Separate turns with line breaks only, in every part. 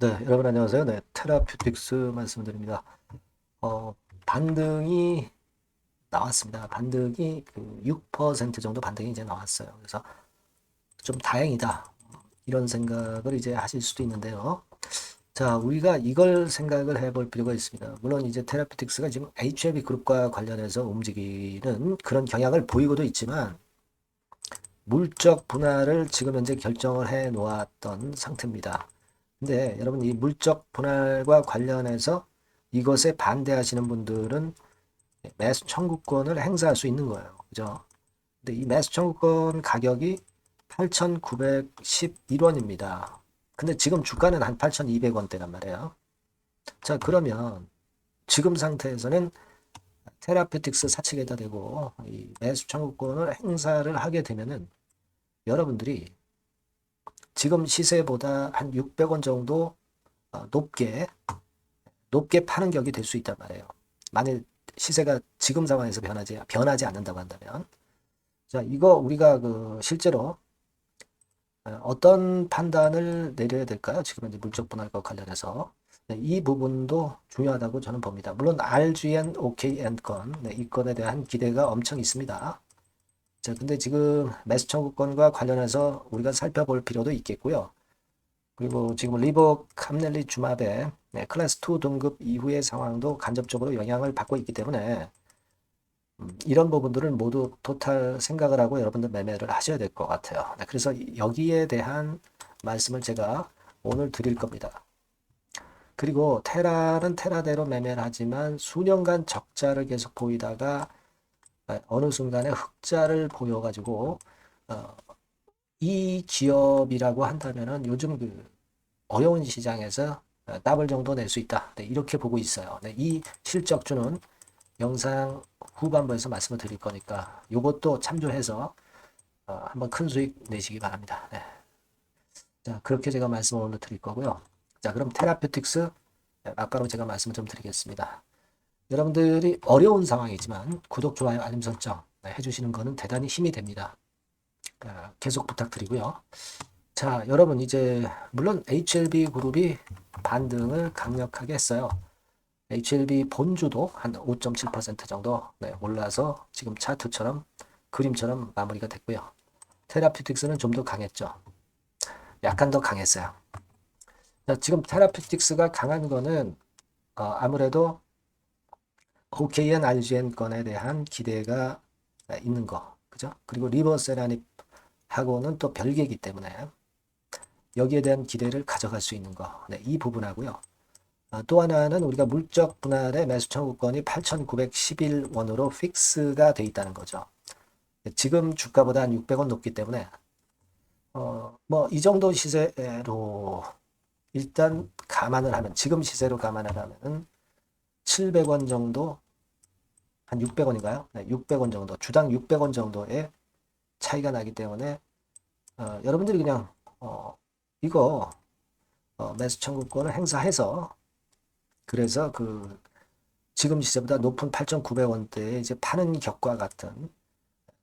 네, 여러분 안녕하세요. 네, 테라퓨틱스 말씀드립니다. 반등이 나왔습니다. 반등이 그 6% 정도 반등이 이제 나왔어요. 그래서 좀 다행이다. 이런 생각을 이제 하실 수도 있는데요. 자, 우리가 이걸 생각을 해볼 필요가 있습니다. 물론 이제 테라퓨틱스가 지금 HLB 그룹과 관련해서 움직이는 그런 경향을 보이고도 있지만 물적 분할을 지금 현재 결정을 해 놓았던 상태입니다. 근데 여러분 이 물적 분할과 관련해서 이것에 반대하시는 분들은 매수 청구권을 행사할 수 있는 거예요. 그죠? 근데 이 매수 청구권 가격이 8,911원입니다. 근데 지금 주가는 한 8,200원대란 말이에요. 자, 그러면 지금 상태에서는 테라페틱스 사측에다 대고 이 매수 청구권을 행사를 하게 되면은 여러분들이 지금 시세보다 한 600원 정도 높게 파는 격이 될 수 있단 말이에요. 만일 시세가 지금 상황에서 변하지 않는다고 한다면. 자, 이거 우리가 그 실제로 어떤 판단을 내려야 될까요? 지금 이제 물적 분할과 관련해서. 네, 이 부분도 중요하다고 저는 봅니다. 물론 RGN, OKN 건, 네, 이 건에 대한 기대가 엄청 있습니다. 자, 근데 지금 매수 청구권과 관련해서 우리가 살펴볼 필요도 있겠고요. 그리고 지금 리버 캄넬리 주마베 네, 클래스 2 등급 이후의 상황도 간접적으로 영향을 받고 있기 때문에 이런 부분들을 모두 토탈 생각을 하고 여러분들 매매를 하셔야 될 것 같아요. 네, 그래서 여기에 대한 말씀을 제가 오늘 드릴 겁니다. 그리고 테라는 테라대로 매매를 하지만 수년간 적자를 계속 보이다가 어느 순간에 흑자를 보여가지고 어, 이 기업이라고 한다면은 요즘 그 어려운 시장에서 더블 정도 낼 수 있다. 네, 이렇게 보고 있어요. 네, 이 실적주는 영상 후반부에서 말씀을 드릴 거니까 이것도 참조해서 한번 큰 수익 내시기 바랍니다. 네. 자, 그렇게 제가 말씀을 오늘 드릴 거고요. 자, 그럼 테라퓨틱스 아까로 제가 말씀을 좀 드리겠습니다. 여러분들이 어려운 상황이지만 구독, 좋아요, 알림 설정 해주시는 거는 대단히 힘이 됩니다. 계속 부탁드리고요. 자, 여러분 이제 물론 HLB 그룹이 반등을 강력하게 했어요. HLB 본주도 한 5.7% 정도 올라서 지금 차트처럼 그림처럼 마무리가 됐고요. 테라퓨틱스는 좀 더 강했죠. 약간 더 강했어요. 자, 지금 테라퓨틱스가 강한 거는 아무래도 OKN, RGN 건에 대한 기대가 있는 거, 그죠? 그리고 리버세라닙하고는 또 별개이기 때문에 여기에 대한 기대를 가져갈 수 있는 거, 네, 이 부분하고요. 또 하나는 우리가 물적 분할의 매수 청구권이 8,911원으로 픽스가 돼 있다는 거죠. 지금 주가보다 한 600원 높기 때문에 뭐 이 정도 시세로 일단 감안을 하면 지금 시세로 감안을 하면은 700원 정도 한 600원인가요? 네, 600원 정도 주당 600원 정도의 차이가 나기 때문에 여러분들이 그냥 이거 매수 청구권을 행사해서 그래서 그 지금 시세보다 높은 8,900원대에 이제 파는 격과 같은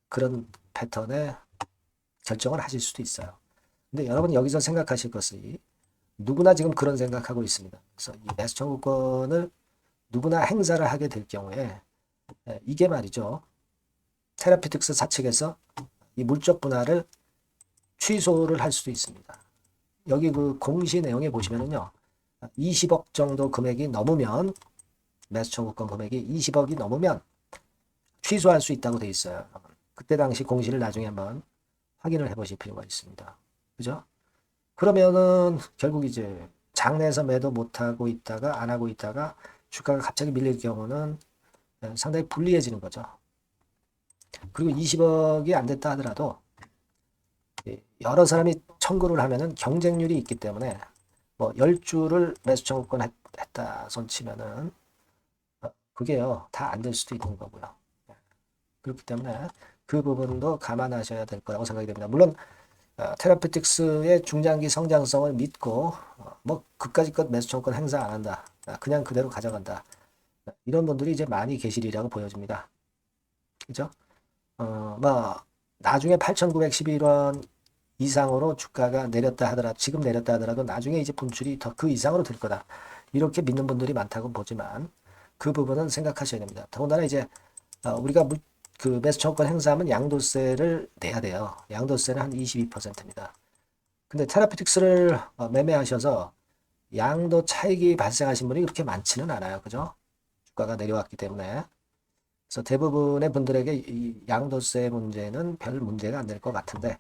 그런 패턴의 결정을 하실 수도 있어요. 근데 여러분 여기서 생각하실 것이 누구나 지금 그런 생각하고 있습니다. 그래서 이 매수 청구권을 누구나 행사를 하게 될 경우에 이게 말이죠. 테라피틱스 사측에서 이 물적 분할을 취소를 할 수도 있습니다. 여기 그 공시 내용에 보시면은요. 20억 정도 금액이 넘으면 매수 청구권 금액이 20억이 넘으면 취소할 수 있다고 돼 있어요. 그때 당시 공시를 나중에 한번 확인을 해보실 필요가 있습니다. 그죠? 그러면은 결국 이제 장내에서 매도 못하고 있다가 안 하고 있다가 주가가 갑자기 밀릴 경우는 상당히 불리해지는 거죠. 그리고 20억이 안 됐다 하더라도 여러 사람이 청구를 하면은 경쟁률이 있기 때문에 뭐 10주를 매수 청구권 했다 손 치면은 그게요 다 안 될 수도 있는 거고요. 그렇기 때문에 그 부분도 감안하셔야 될 거라고 생각이 됩니다. 물론 테라피틱스의 중장기 성장성을 믿고 뭐 그까짓 것 매수 청구권 행사 안 한다. 그냥 그대로 가져간다. 이런 분들이 이제 많이 계시리라고 보여집니다. 그죠? 뭐 나중에 8,911원 이상으로 주가가 내렸다 하더라도 지금 내렸다 하더라도 나중에 이제 분출이 더 그 이상으로 될 거다. 이렇게 믿는 분들이 많다고 보지만 그 부분은 생각하셔야 됩니다. 더군다나 이제 우리가 그 매수 청구권 행사하면 양도세를 내야 돼요. 양도세는 한 22%입니다. 근데 테라피틱스를 매매하셔서 양도 차익이 발생하신 분이 그렇게 많지는 않아요. 그죠? 주가가 내려왔기 때문에. 그래서 대부분의 분들에게 이 양도세 문제는 별 문제가 안 될 것 같은데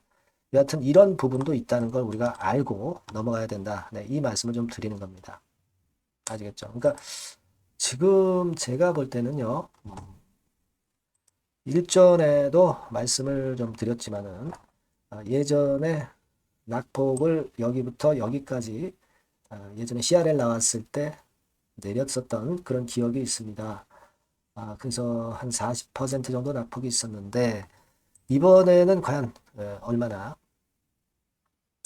여하튼 이런 부분도 있다는 걸 우리가 알고 넘어가야 된다. 네, 이 말씀을 좀 드리는 겁니다. 아시겠죠? 그러니까 지금 제가 볼 때는요. 일전에도 말씀을 좀 드렸지만은 예전에 낙폭을 여기부터 여기까지 예전에 CRL 나왔을 때 내렸었던 그런 기억이 있습니다. 그래서 한 40% 정도 낙폭이 있었는데 이번에는 과연 얼마나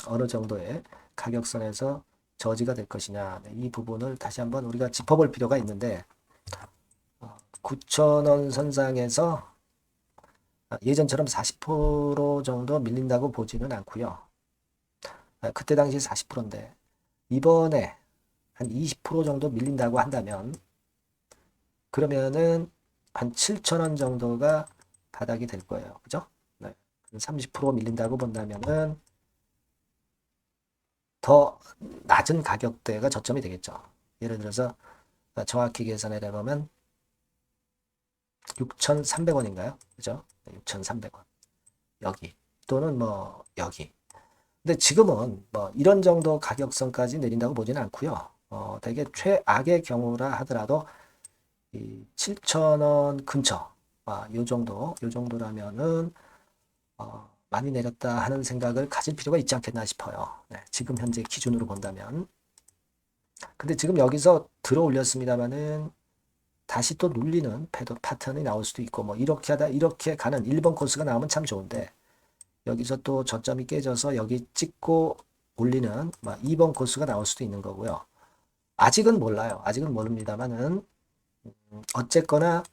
어느 정도의 가격선에서 저지가 될 것이냐, 이 부분을 다시 한번 우리가 짚어볼 필요가 있는데 9,000원 선상에서 예전처럼 40% 정도 밀린다고 보지는 않고요. 그때 당시 40%인데 이번에 한 20% 정도 밀린다고 한다면 그러면은 한 7,000원 정도가 바닥이 될 거예요. 그죠? 네. 30% 밀린다고 본다면은 더 낮은 가격대가 저점이 되겠죠. 예를 들어서 정확히 계산을 해보면 6,300원인가요? 그죠? 6,300원. 여기. 또는 뭐 여기. 근데 지금은 뭐 이런 정도 가격선까지 내린다고 보지는 않고요. 되게 최악의 경우라 하더라도 이 7,000원 근처, 요 정도라면은 많이 내렸다 하는 생각을 가질 필요가 있지 않겠나 싶어요. 네, 지금 현재 기준으로 본다면. 근데 지금 여기서 들어 올렸습니다만은 다시 또 눌리는 패턴이 나올 수도 있고 뭐 이렇게 하다 이렇게 가는 1번 코스가 나오면 참 좋은데 여기서 또 저점이 깨져서 여기 찍고 올리는 2번 코스가 나올 수도 있는 거고요. 아직은 몰라요. 아직은 모릅니다만은 어쨌거나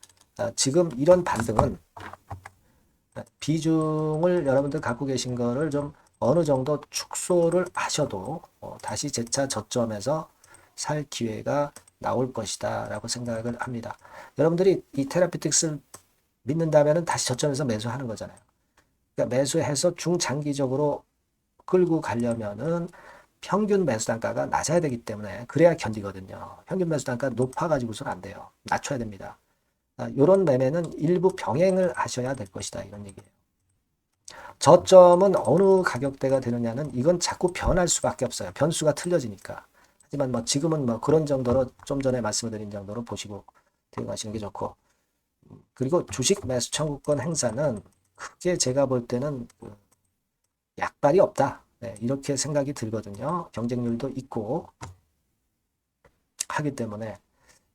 지금 이런 반등은 비중을 여러분들 갖고 계신 거를 좀 어느 정도 축소를 하셔도 다시 재차 저점에서 살 기회가 나올 것이다 라고 생각을 합니다. 여러분들이 이 테라피틱스를 믿는다면 다시 저점에서 매수하는 거잖아요. 그러니까 매수해서 중장기적으로 끌고 가려면은 평균 매수 단가가 낮아야 되기 때문에 그래야 견디거든요. 평균 매수 단가 높아가지고서는 안 돼요. 낮춰야 됩니다. 이런 매매는 일부 병행을 하셔야 될 것이다 이런 얘기예요. 저점은 어느 가격대가 되느냐는 이건 자꾸 변할 수밖에 없어요. 변수가 틀려지니까. 하지만 뭐 지금은 뭐 그런 정도로 좀 전에 말씀을 드린 정도로 보시고 대응하시는 게 좋고 그리고 주식 매수 청구권 행사는 크게 제가 볼 때는 약발이 없다. 네, 이렇게 생각이 들거든요. 경쟁률도 있고 하기 때문에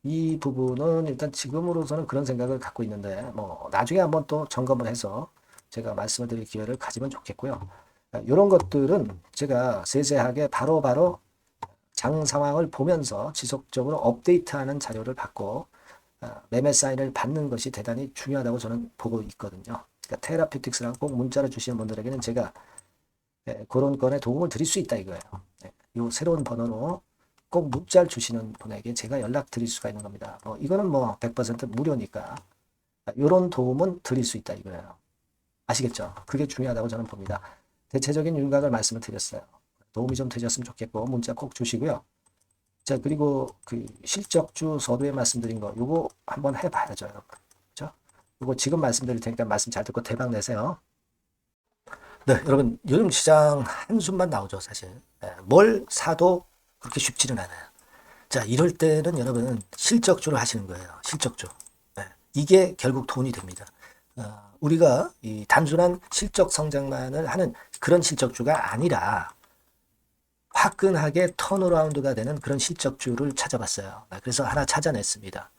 이 부분은 일단 지금으로서는 그런 생각을 갖고 있는데 뭐 나중에 한번 또 점검을 해서 제가 말씀을 드릴 기회를 가지면 좋겠고요. 이런 것들은 제가 세세하게 바로바로 장 상황을 보면서 지속적으로 업데이트하는 자료를 받고 매매 사인을 받는 것이 대단히 중요하다고 저는 보고 있거든요. 그러니까 테라피틱스라고 꼭 문자를 주시는 분들에게는 제가 그런 건에 도움을 드릴 수 있다 이거예요. 이 새로운 번호로 꼭 문자를 주시는 분에게 제가 연락 드릴 수가 있는 겁니다. 이거는 뭐 100% 무료니까 이런 도움은 드릴 수 있다 이거예요. 아시겠죠? 그게 중요하다고 저는 봅니다. 대체적인 윤곽을 말씀을 드렸어요. 도움이 좀 되셨으면 좋겠고 문자 꼭 주시고요. 자 그리고 그 실적주 서두에 말씀드린 거 요거 한번 해봐야죠 여러분. 그렇죠? 요거 지금 말씀드릴 테니까 말씀 잘 듣고 대박 내세요. 네 여러분 요즘 시장 한숨만 나오죠 사실. 뭘 사도 그렇게 쉽지는 않아요. 자 이럴 때는 여러분 실적주를 하시는 거예요. 실적주. 이게 결국 돈이 됩니다. 우리가 이 단순한 실적 성장만을 하는 그런 실적주가 아니라 화끈하게 턴어라운드가 되는 그런 실적주를 찾아봤어요. 그래서 하나 찾아냈습니다.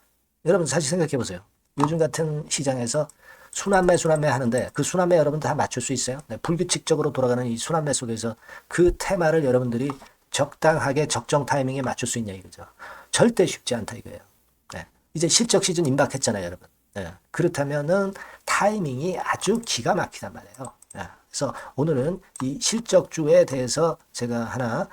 여러분 사실 생각해 보세요. 요즘 같은 시장에서 순환매 하는데 그 순환매 여러분 다 맞출 수 있어요? 불규칙적으로 돌아가는 이 순환매 속에서 그 테마를 여러분들이 적당하게 적정 타이밍에 맞출 수 있냐 이거죠. 절대 쉽지 않다 이거예요. 이제 실적 시즌 임박했잖아요 여러분. 그렇다면은 타이밍이 아주 기가 막히단 말이에요. 그래서 오늘은 이 실적주에 대해서 제가 하나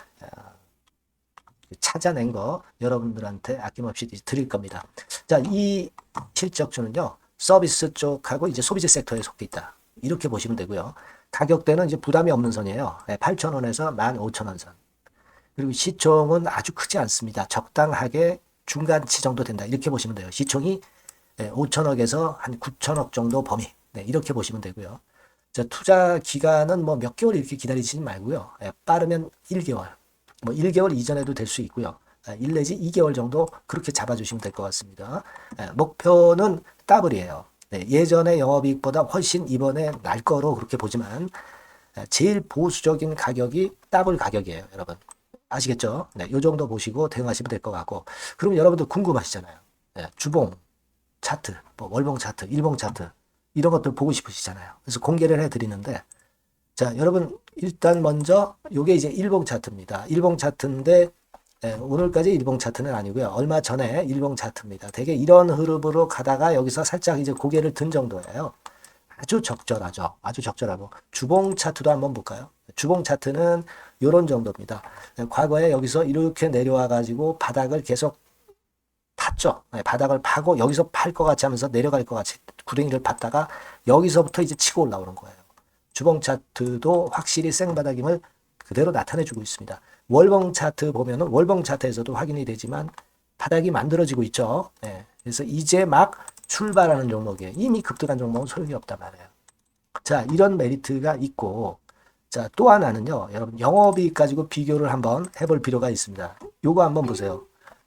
찾아낸 거 여러분들한테 아낌없이 드릴 겁니다. 자, 이 실적주는요, 서비스 쪽하고 이제 소비재 섹터에 속해 있다. 이렇게 보시면 되고요. 가격대는 이제 부담이 없는 선이에요. 8,000원에서 15,000원 선. 그리고 시총은 아주 크지 않습니다. 적당하게 중간치 정도 된다. 이렇게 보시면 돼요. 시총이 5천억에서 한 9천억 정도 범위. 네, 이렇게 보시면 되고요. 자, 투자 기간은 뭐 몇 개월 이렇게 기다리지 말고요. 빠르면 1개월. 뭐 1개월 이전에도 될 수 있고요. 1 내지 2개월 정도 그렇게 잡아주시면 될 것 같습니다. 목표는 더블이에요. 네, 예전의 영업이익보다 훨씬 이번에 날 거로 그렇게 보지만 제일 보수적인 가격이 더블 가격이에요, 여러분. 아시겠죠? 네, 요 정도 보시고 대응하시면 될 것 같고. 그럼 여러분들 궁금하시잖아요. 네, 주봉 차트, 뭐 월봉 차트, 일봉 차트 이런 것들 보고 싶으시잖아요. 그래서 공개를 해드리는데, 자, 여러분 일단 먼저 요게 이제 일봉 차트입니다. 일봉 차트인데 오늘까지 일봉 차트는 아니고요. 얼마 전에 일봉 차트입니다. 되게 이런 흐름으로 가다가 여기서 살짝 이제 고개를 든 정도예요. 아주 적절하죠. 아주 적절하고. 주봉 차트도 한번 볼까요? 주봉 차트는 이런 정도입니다. 과거에 여기서 이렇게 내려와 가지고 바닥을 계속 팠죠. 바닥을 파고 여기서 팔 것 같이 하면서 내려갈 것 같이 구덩이를 팠다가 여기서부터 이제 치고 올라오는 거예요. 주봉 차트도 확실히 생바닥임을 그대로 나타내주고 있습니다. 월봉 차트 보면은 월봉 차트에서도 확인이 되지만 바닥이 만들어지고 있죠. 네. 그래서 이제 막 출발하는 종목이에요. 이미 급등한 종목은 소용이 없단 말이에요. 자, 이런 메리트가 있고, 자, 또 하나는요, 여러분 영업이익 가지고 비교를 한번 해볼 필요가 있습니다. 요거 한번 보세요.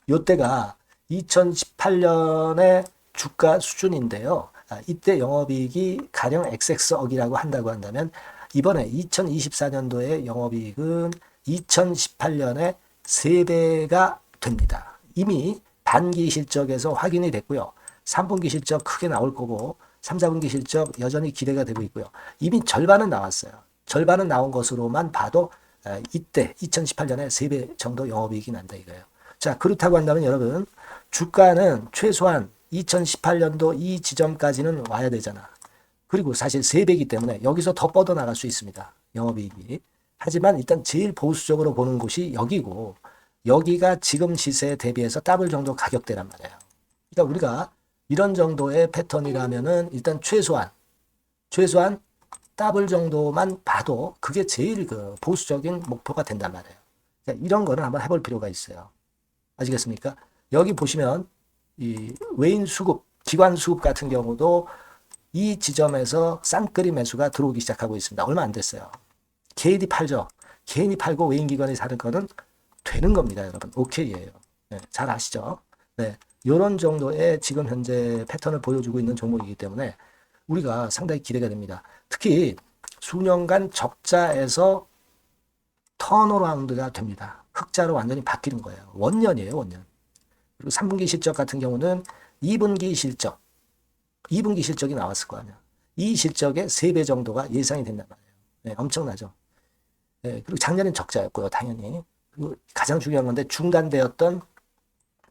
요때가 2018년의 주가 수준인데요. 이때 영업이익이 가령 XX억이라고 한다면 이번에 2024년도의 영업이익은 2018년에 3배가 됩니다. 이미 반기 실적에서 확인이 됐고요. 3분기 실적 크게 나올 거고 3, 4분기 실적 여전히 기대가 되고 있고요. 이미 절반은 나왔어요. 절반은 나온 것으로만 봐도 이때 2018년에 3배 정도 영업이익이 난다 이거예요. 자, 그렇다고 한다면 여러분 주가는 최소한 2018년도 이 지점까지는 와야 되잖아. 그리고 사실 3배이기 때문에 여기서 더 뻗어나갈 수 있습니다. 영업이익이. 하지만 일단 제일 보수적으로 보는 곳이 여기고 여기가 지금 시세에 대비해서 더블 정도 가격대란 말이에요. 그러니까 우리가 이런 정도의 패턴이라면은 일단 최소한 더블 정도만 봐도 그게 제일 그 보수적인 목표가 된단 말이에요. 그러니까 이런 거는 한번 해볼 필요가 있어요. 아시겠습니까? 여기 보시면 이 외인 수급, 기관 수급 같은 경우도 이 지점에서 쌍끌이 매수가 들어오기 시작하고 있습니다. 얼마 안 됐어요. 개인이 팔죠. 개인이 팔고 외인 기관이 사는 거는 되는 겁니다, 여러분. 오케이예요. 네, 잘 아시죠? 네, 이런 정도의 지금 현재 패턴을 보여주고 있는 종목이기 때문에 우리가 상당히 기대가 됩니다. 특히 수년간 적자에서 턴어라운드가 됩니다. 흑자로 완전히 바뀌는 거예요. 원년이에요, 원년. 그리고 3분기 실적 같은 경우는 2분기 실적이 나왔을 거 아니야. 이 실적의 3배 정도가 예상이 된단 말이에요. 네, 엄청나죠. 네, 그리고 작년엔 적자였고요, 당연히. 그리고 가장 중요한 건데 중단되었던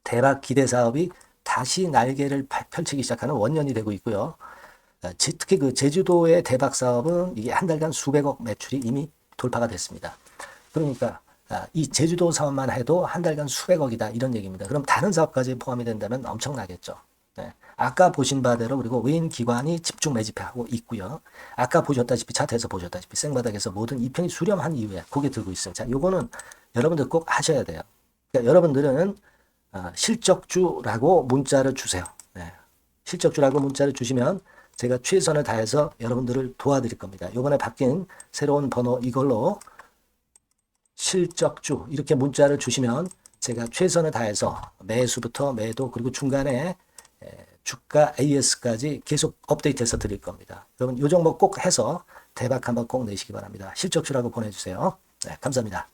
대박 기대 사업이 다시 날개를 펼치기 시작하는 원년이 되고 있고요. 특히 그 제주도의 대박 사업은 이게 한 달간 수백억 매출이 이미 돌파가 됐습니다. 그러니까 이 제주도 사업만 해도 한 달간 수백억이다 이런 얘기입니다. 그럼 다른 사업까지 포함이 된다면 엄청나겠죠. 네. 아까 보신 바대로 그리고 외인 기관이 집중 매집하고 있고요. 아까 보셨다시피 차트에서 보셨다시피 생바닥에서 모든 이평이 수렴한 이후에 고개 들고 있어요. 자, 요거는 여러분들 꼭 하셔야 돼요. 그러니까 여러분들은 실적주라고 문자를 주세요. 네. 실적주라고 문자를 주시면 제가 최선을 다해서 여러분들을 도와드릴 겁니다. 요번에 바뀐 새로운 번호 이걸로 실적주 이렇게 문자를 주시면 제가 최선을 다해서 매수부터 매도 그리고 중간에 주가 AS까지 계속 업데이트해서 드릴 겁니다. 여러분 요 종목 꼭 해서 대박 한번 꼭 내시기 바랍니다. 실적주라고 보내주세요. 네, 감사합니다.